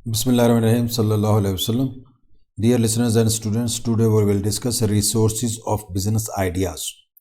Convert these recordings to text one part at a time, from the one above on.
Bismillahirrahmanirrahim sallallahu alaihi wasallam. Dear listeners and students, today we will discuss resources of business ideas.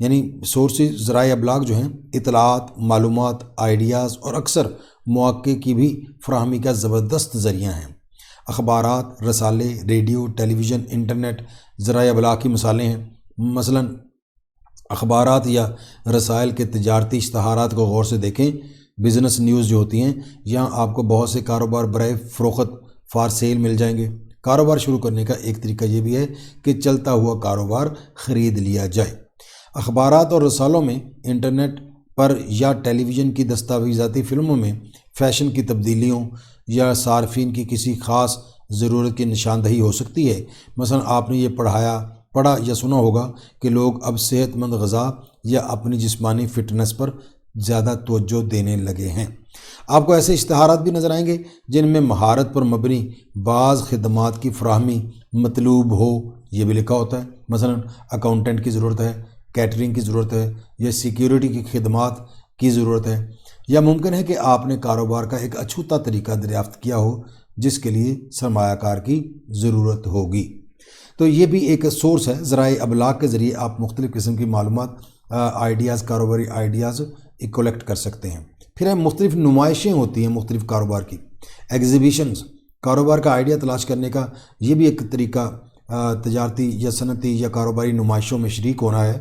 یعنی sources ذرائع ابلاغ جو ہیں اطلاعات، معلومات، آئیڈیاز اور اکثر مواقع کی بھی فراہمی کا زبردست ذریعہ ہیں۔ اخبارات، رسالے، ریڈیو، ٹیلی ویژن، انٹرنیٹ ذرائع ابلاغ کی مثالیں ہیں۔ مثلاً اخبارات یا رسائل کے تجارتی اشتہارات کو غور سے دیکھیں۔ بزنس نیوز جو ہوتی ہیں، یہاں آپ کو بہت سے کاروبار برائے فروخت فار سیل مل جائیں گے۔ کاروبار شروع کرنے کا ایک طریقہ یہ بھی ہے کہ چلتا ہوا کاروبار خرید لیا جائے۔ اخبارات اور رسالوں میں انٹرنیٹ پر یا ٹیلی ویژن کی دستاویزاتی فلموں میں فیشن کی تبدیلیوں یا صارفین کی کسی خاص ضرورت کی نشاندہی ہو سکتی ہے۔ مثلا آپ نے یہ پڑھا یا سنا ہوگا کہ لوگ اب صحت مند غذا یا اپنی جسمانی فٹنس پر زیادہ توجہ دینے لگے ہیں۔ آپ کو ایسے اشتہارات بھی نظر آئیں گے جن میں مہارت پر مبنی بعض خدمات کی فراہمی مطلوب ہو، یہ بھی لکھا ہوتا ہے۔ مثلا اکاؤنٹنٹ کی ضرورت ہے، کیٹرنگ کی ضرورت ہے، یا سیکیورٹی کی خدمات کی ضرورت ہے، یا ممکن ہے کہ آپ نے کاروبار کا ایک اچھوتا طریقہ دریافت کیا ہو جس کے لیے سرمایہ کار کی ضرورت ہوگی۔ تو یہ بھی ایک سورس ہے، ذرائع ابلاغ کے ذریعے آپ مختلف قسم کی معلومات، آئیڈیاز، کاروباری آئیڈیاز کلیکٹ کر سکتے ہیں۔ پھر مختلف نمائشیں ہوتی ہیں مختلف کاروبار کی، ایگزیبیشنز، کاروبار کا آئیڈیا تلاش کرنے کا یہ بھی ایک طریقہ تجارتی یا صنعتی یا کاروباری نمائشوں میں شریک ہونا ہے۔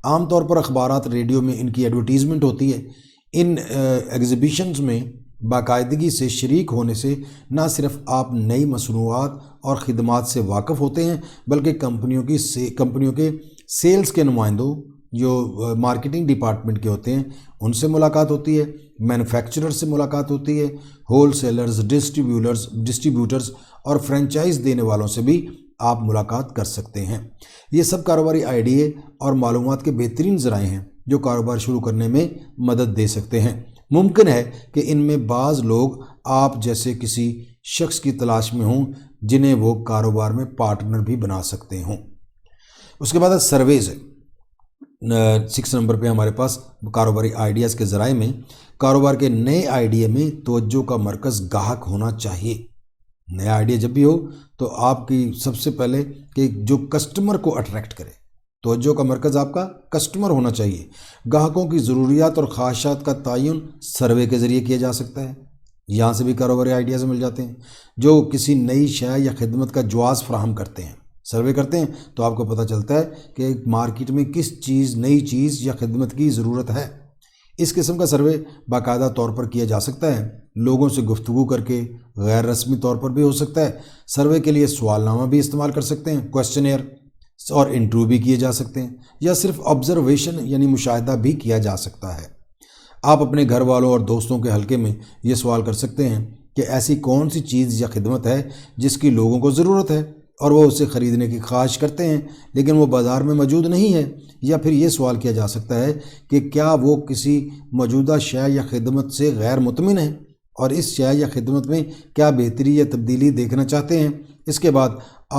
عام طور پر اخبارات، ریڈیو میں ان کی ایڈورٹیزمنٹ ہوتی ہے۔ ان ایگزیبیشنز میں باقاعدگی سے شریک ہونے سے نہ صرف آپ نئی مصنوعات اور خدمات سے واقف ہوتے ہیں بلکہ کمپنیوں کے سیلز کے نمائندوں جو مارکیٹنگ ڈپارٹمنٹ کے ہوتے ہیں ان سے ملاقات ہوتی ہے، مینوفیکچرر سے ملاقات ہوتی ہے، ہول سیلرز، ڈسٹریبیوٹرز اور فرینچائز دینے والوں سے بھی آپ ملاقات کر سکتے ہیں۔ یہ سب کاروباری آئیڈیے اور معلومات کے بہترین ذرائع ہیں جو کاروبار شروع کرنے میں مدد دے سکتے ہیں۔ ممکن ہے کہ ان میں بعض لوگ آپ جیسے کسی شخص کی تلاش میں ہوں جنہیں وہ کاروبار میں پارٹنر بھی بنا سکتے ہوں۔ اس کے بعد سرویز ہے۔ 6 نمبر پہ ہمارے پاس کاروباری آئیڈیاز کے ذرائع میں کاروبار کے نئے آئیڈیا میں توجہ کا مرکز گاہک ہونا چاہیے۔ نیا آئیڈیا جب بھی ہو تو آپ کی سب سے پہلے کہ جو کسٹمر کو اٹریکٹ کرے، توجہ کا مرکز آپ کا کسٹمر ہونا چاہیے۔ گاہکوں کی ضروریات اور خواہشات کا تعین سروے کے ذریعے کیا جا سکتا ہے۔ یہاں سے بھی کاروباری آئیڈیاز مل جاتے ہیں جو کسی نئی شے یا خدمت کا جواز فراہم کرتے ہیں۔ سروے کرتے ہیں تو آپ کو پتہ چلتا ہے کہ مارکیٹ میں کس نئی چیز یا خدمت کی ضرورت ہے۔ اس قسم کا سروے باقاعدہ طور پر کیا جا سکتا ہے، لوگوں سے گفتگو کر کے، غیر رسمی طور پر بھی ہو سکتا ہے۔ سروے کے لیے سوال نامہ بھی استعمال کر سکتے ہیں، کویسچنیئر، اور انٹرویو بھی کیے جا سکتے ہیں، یا صرف آبزرویشن یعنی مشاہدہ بھی کیا جا سکتا ہے۔ آپ اپنے گھر والوں اور دوستوں کے حلقے میں یہ سوال کر سکتے ہیں کہ ایسی کون سی چیز یا خدمت ہے جس کی لوگوں کو ضرورت ہے اور وہ اسے خریدنے کی خواہش کرتے ہیں لیکن وہ بازار میں موجود نہیں ہے۔ یا پھر یہ سوال کیا جا سکتا ہے کہ کیا وہ کسی موجودہ شے یا خدمت سے غیر مطمئن ہیں اور اس شے یا خدمت میں کیا بہتری یا تبدیلی دیکھنا چاہتے ہیں۔ اس کے بعد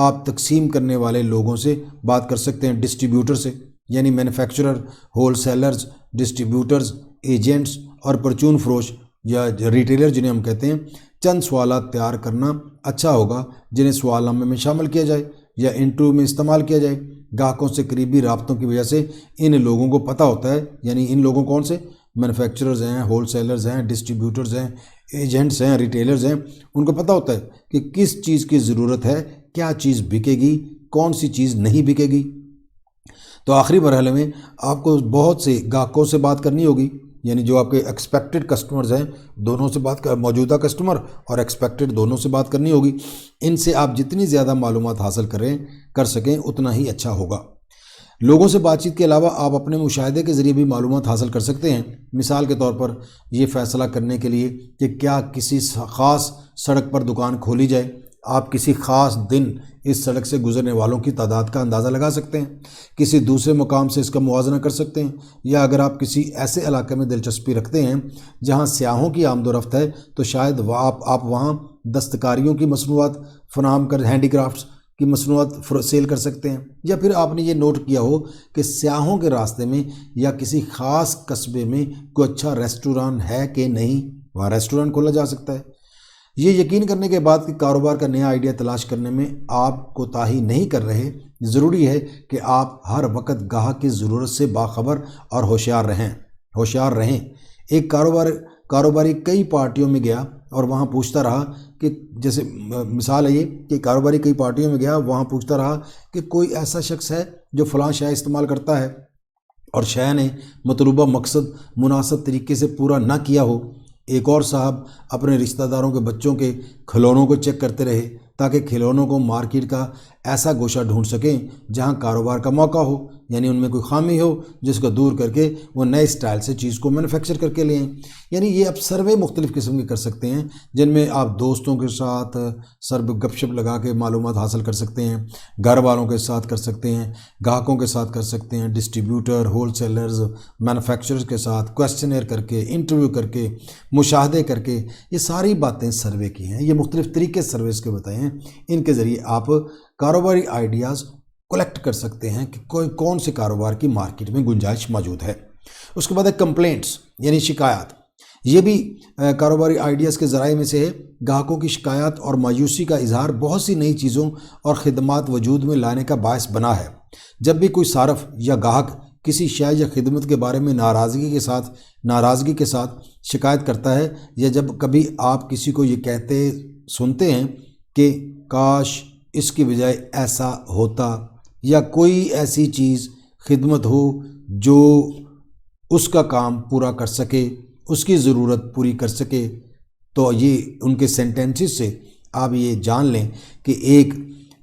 آپ تقسیم کرنے والے لوگوں سے بات کر سکتے ہیں، ڈسٹریبیوٹر سے، یعنی manufacturer, whole sellers, distributors, agents اور پرچون فروش یا ریٹیلر جنہیں ہم کہتے ہیں۔ چند سوالات تیار کرنا اچھا ہوگا جنہیں سوال نامے میں شامل کیا جائے یا انٹرویو میں استعمال کیا جائے۔ گاہکوں سے قریبی رابطوں کی وجہ سے ان لوگوں کو پتہ ہوتا ہے، یعنی ان لوگوں کون سے، مینوفیکچررز ہیں، ہول سیلرز ہیں، ڈسٹریبیوٹرز ہیں، ایجنٹس ہیں، ریٹیلرز ہیں، ان کو پتہ ہوتا ہے کہ کس چیز کی ضرورت ہے، کیا چیز بکے گی، کون سی چیز نہیں بکے گی۔ تو آخری مرحلے میں آپ کو بہت سے گاہکوں سے بات کرنی ہوگی، یعنی جو آپ کے ایکسپیکٹڈ کسٹمرز ہیں دونوں سے موجودہ کسٹمر اور ایکسپیکٹڈ دونوں سے بات کرنی ہوگی۔ ان سے آپ جتنی زیادہ معلومات حاصل کر سکیں اتنا ہی اچھا ہوگا۔ لوگوں سے بات چیت کے علاوہ آپ اپنے مشاہدے کے ذریعے بھی معلومات حاصل کر سکتے ہیں۔ مثال کے طور پر یہ فیصلہ کرنے کے لیے کہ کیا کسی خاص سڑک پر دکان کھولی جائے، آپ کسی خاص دن اس سڑک سے گزرنے والوں کی تعداد کا اندازہ لگا سکتے ہیں، کسی دوسرے مقام سے اس کا موازنہ کر سکتے ہیں، یا اگر آپ کسی ایسے علاقے میں دلچسپی رکھتے ہیں جہاں سیاحوں کی آمد و رفت ہے تو شاید آپ وہاں دستکاریوں کی مصنوعات فراہم کر ہینڈی کرافٹس کی مصنوعات سیل کر سکتے ہیں۔ یا پھر آپ نے یہ نوٹ کیا ہو کہ سیاحوں کے راستے میں یا کسی خاص قصبے میں کوئی اچھا ریسٹوران ہے کہ نہیں، وہاں ریسٹوران کھولا جا سکتا ہے۔ یہ یقین کرنے کے بعد کہ کاروبار کا نیا آئیڈیا تلاش کرنے میں آپ کوتاہی نہیں کر رہے، ضروری ہے کہ آپ ہر وقت گاہک کی ضرورت سے باخبر اور ہوشیار رہیں۔ ایک کاروباری کئی پارٹیوں میں گیا اور وہاں پوچھتا رہا کہ جیسے مثال ہے یہ کہ کاروباری کئی پارٹیوں میں گیا، وہاں پوچھتا رہا کہ کوئی ایسا شخص ہے جو فلاں شے استعمال کرتا ہے، اور شے نے مطلوبہ مقصد مناسب طریقے سے پورا نہ کیا ہو۔ ایک اور صاحب اپنے رشتہ داروں کے بچوں کے کھلونوں کو چیک کرتے رہے تاکہ کھلونوں کو مارکیٹ کا ایسا گوشہ ڈھونڈ سکیں جہاں کاروبار کا موقع ہو، یعنی ان میں کوئی خامی ہو جس کو دور کر کے وہ نئے سٹائل سے چیز کو مینوفیکچر کر کے لیں۔ یعنی یہ آپ سروے مختلف قسم کے کر سکتے ہیں، جن میں آپ دوستوں کے ساتھ گپ شپ لگا کے معلومات حاصل کر سکتے ہیں، گھر والوں کے ساتھ کر سکتے ہیں، گاہکوں کے ساتھ کر سکتے ہیں، ڈسٹریبیوٹر، ہول سیلرز، مینوفیکچررز کے ساتھ کویسچنئر کر کے، انٹرویو کر کے، مشاہدے کر کے، یہ ساری باتیں سروے کی ہیں۔ یہ مختلف طریقے سرویز کے بتائے ہیں، ان کے ذریعے آپ کاروباری آئیڈیاز کلیکٹ کر سکتے ہیں کہ کون سے کاروبار کی مارکیٹ میں گنجائش موجود ہے۔ اس کے بعد ہے کمپلینٹس، یعنی شکایات۔ یہ بھی کاروباری آئیڈیاز کے ذرائع میں سے ہے۔ گاہکوں کی شکایات اور مایوسی کا اظہار بہت سی نئی چیزوں اور خدمات وجود میں لانے کا باعث بنا ہے۔ جب بھی کوئی صارف یا گاہک کسی شے یا خدمت کے بارے میں ناراضگی کے ساتھ شکایت کرتا ہے، یا جب کبھی آپ کسی کو یہ کہتے سنتے ہیں کہ کاش اس کی بجائے ایسا ہوتا، یا کوئی ایسی چیز خدمت ہو جو اس کا کام پورا کر سکے، اس کی ضرورت پوری کر سکے، تو یہ ان کے سینٹنسز سے آپ یہ جان لیں کہ ایک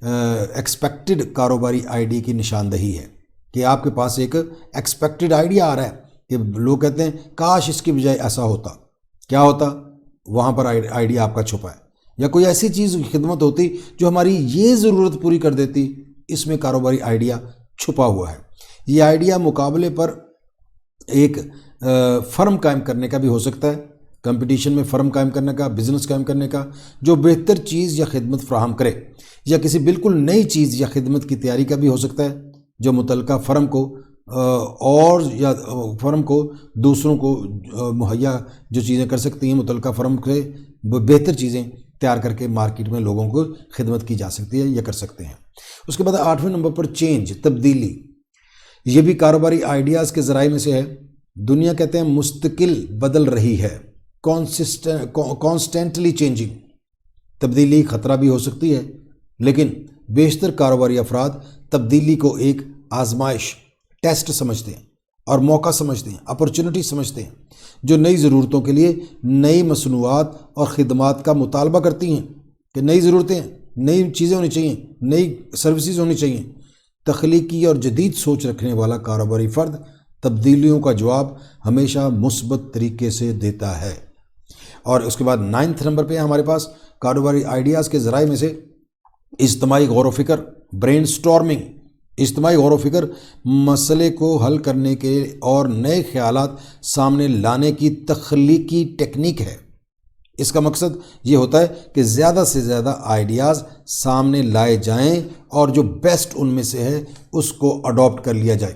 ایکسپیکٹڈ کاروباری آئیڈیا کی نشاندہی ہے کہ آپ کے پاس ایک ایکسپیکٹڈ آئیڈیا آ رہا ہے کہ لوگ کہتے ہیں کاش اس کی بجائے ایسا ہوتا۔ کیا ہوتا؟ وہاں پر آئیڈیا آپ کا چھپا ہے، یا کوئی ایسی چیز خدمت ہوتی جو ہماری یہ ضرورت پوری کر دیتی، اس میں کاروباری آئیڈیا چھپا ہوا ہے۔ یہ آئیڈیا مقابلے پر ایک فرم قائم کرنے کا بھی ہو سکتا ہے، کمپٹیشن میں فرم قائم کرنے کا، بزنس قائم کرنے کا جو بہتر چیز یا خدمت فراہم کرے، یا کسی بالکل نئی چیز یا خدمت کی تیاری کا بھی ہو سکتا ہے جو متعلقہ فرم کو دوسروں کو مہیا جو چیزیں کر سکتی ہیں، متعلقہ فرم سے بہتر چیزیں تیار کر کے مارکیٹ میں لوگوں کو خدمت کی جا سکتی ہے یا کر سکتے ہیں۔ اس کے بعد 8ویں نمبر پر چینج، تبدیلی۔ یہ بھی کاروباری آئیڈیاز کے ذرائع میں سے ہے۔ دنیا کہتے ہیں مستقل بدل رہی ہے، کانسٹینٹلی چینجنگ۔ تبدیلی خطرہ بھی ہو سکتی ہے، لیکن بیشتر کاروباری افراد تبدیلی کو ایک آزمائش، ٹیسٹ سمجھتے ہیں اور موقع سمجھتے ہیں، اپرچونٹی سمجھتے ہیں، جو نئی ضرورتوں کے لیے نئی مصنوعات اور خدمات کا مطالبہ کرتی ہیں کہ نئی ضرورتیں، نئی چیزیں ہونی چاہیے، نئی سروسز ہونی چاہیے۔ تخلیقی اور جدید سوچ رکھنے والا کاروباری فرد تبدیلیوں کا جواب ہمیشہ مثبت طریقے سے دیتا ہے۔ اور اس کے بعد 9 نمبر پہ ہمارے پاس کاروباری آئیڈیاز کے ذرائع میں سے اجتماعی غور و فکر، برین سٹارمنگ۔ اجتماعی غور و فکر مسئلے کو حل کرنے کے اور نئے خیالات سامنے لانے کی تخلیقی ٹیکنیک ہے۔ اس کا مقصد یہ ہوتا ہے کہ زیادہ سے زیادہ آئیڈیاز سامنے لائے جائیں اور جو بیسٹ ان میں سے ہے اس کو اڈاپٹ کر لیا جائے۔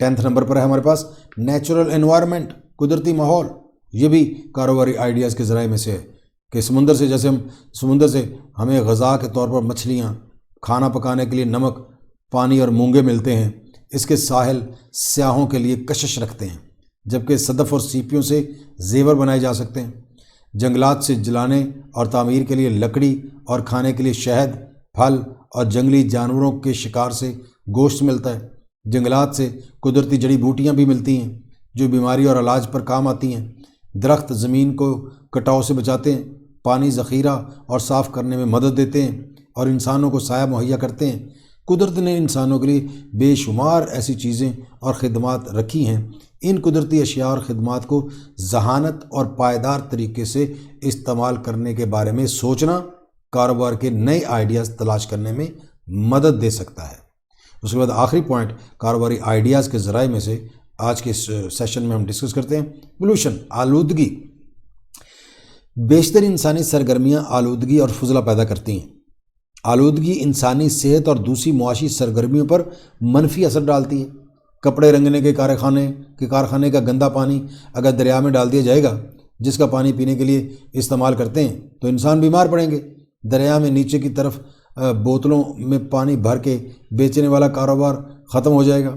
10 نمبر پر ہے ہمارے پاس نیچرل انوائرمنٹ، قدرتی ماحول۔ یہ بھی کاروباری آئیڈیاز کے ذرائع میں سے ہے کہ سمندر سے ہمیں غذا کے طور پر مچھلیاں، کھانا پکانے کے لیے نمک، پانی اور مونگے ملتے ہیں۔ اس کے ساحل سیاحوں کے لیے کشش رکھتے ہیں، جبکہ صدف اور سیپیوں سے زیور بنائے جا سکتے ہیں۔ جنگلات سے جلانے اور تعمیر کے لیے لکڑی اور کھانے کے لیے شہد، پھل اور جنگلی جانوروں کے شکار سے گوشت ملتا ہے۔ جنگلات سے قدرتی جڑی بوٹیاں بھی ملتی ہیں جو بیماری اور علاج پر کام آتی ہیں۔ درخت زمین کو کٹاؤ سے بچاتے ہیں، پانی ذخیرہ اور صاف کرنے میں مدد دیتے ہیں اور انسانوں کو سایہ مہیا کرتے ہیں۔ قدرت نے انسانوں کے لیے بے شمار ایسی چیزیں اور خدمات رکھی ہیں۔ ان قدرتی اشیاء اور خدمات کو ذہانت اور پائیدار طریقے سے استعمال کرنے کے بارے میں سوچنا کاروبار کے نئے آئیڈیاز تلاش کرنے میں مدد دے سکتا ہے۔ اس کے بعد آخری پوائنٹ کاروباری آئیڈیاز کے ذرائع میں سے آج کے سیشن میں ہم ڈسکس کرتے ہیں پولوشن، آلودگی۔ بیشتر انسانی سرگرمیاں آلودگی اور فضلہ پیدا کرتی ہیں۔ آلودگی انسانی صحت اور دوسری معاشی سرگرمیوں پر منفی اثر ڈالتی ہے۔ کپڑے رنگنے کے کارخانے کا گندا پانی اگر دریا میں ڈال دیا جائے گا جس کا پانی پینے کے لیے استعمال کرتے ہیں تو انسان بیمار پڑیں گے۔ دریا میں نیچے کی طرف بوتلوں میں پانی بھر کے بیچنے والا کاروبار ختم ہو جائے گا،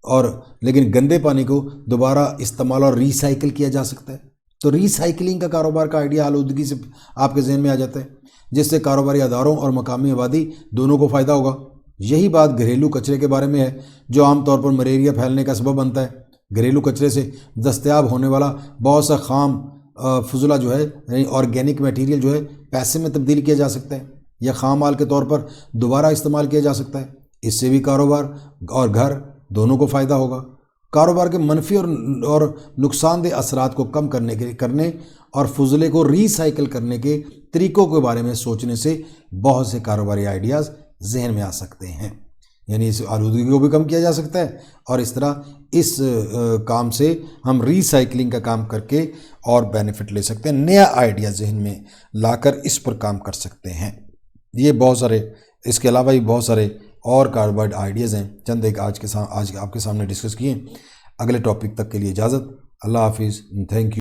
اور لیکن گندے پانی کو دوبارہ استعمال اور ری سائیکل کیا جا سکتا ہے۔ تو ری سائیکلنگ کا کاروبار کا آئیڈیا آلودگی سے آپ کے ذہن میں آ جاتا ہے، جس سے کاروباری اداروں اور مقامی آبادی دونوں کو فائدہ ہوگا۔ یہی بات گھریلو کچرے کے بارے میں ہے، جو عام طور پر ملیریا پھیلنے کا سبب بنتا ہے۔ گھریلو کچرے سے دستیاب ہونے والا بہت سا خام فضلہ جو ہے یعنی آرگینک میٹیریل جو ہے پیسے میں تبدیل کیا جا سکتا ہے یا خام مال کے طور پر دوبارہ استعمال کیا جا سکتا ہے۔ اس سے بھی کاروبار اور گھر دونوں کو فائدہ ہوگا۔ کاروبار کے منفی اور نقصان دہ اثرات کو کم کرنے اور فضلے کو ری سائیکل کرنے کے طریقوں کے بارے میں سوچنے سے بہت سے کاروباری آئیڈیاز ذہن میں آ سکتے ہیں، یعنی اس آلودگی کو بھی کم کیا جا سکتا ہے، اور اس طرح اس کام سے ہم ری سائیکلنگ کا کام کر کے اور بینیفٹ لے سکتے ہیں، نیا آئیڈیا ذہن میں لا کر اس پر کام کر سکتے ہیں۔ یہ بہت سارے، اس کے علاوہ بھی بہت سارے اور کاروباری آئیڈیاز ہیں، چند ایک آج آپ کے سامنے ڈسکس کیے۔ اگلے ٹاپک تک کے لیے اجازت، اللہ حافظ، تھینک یو۔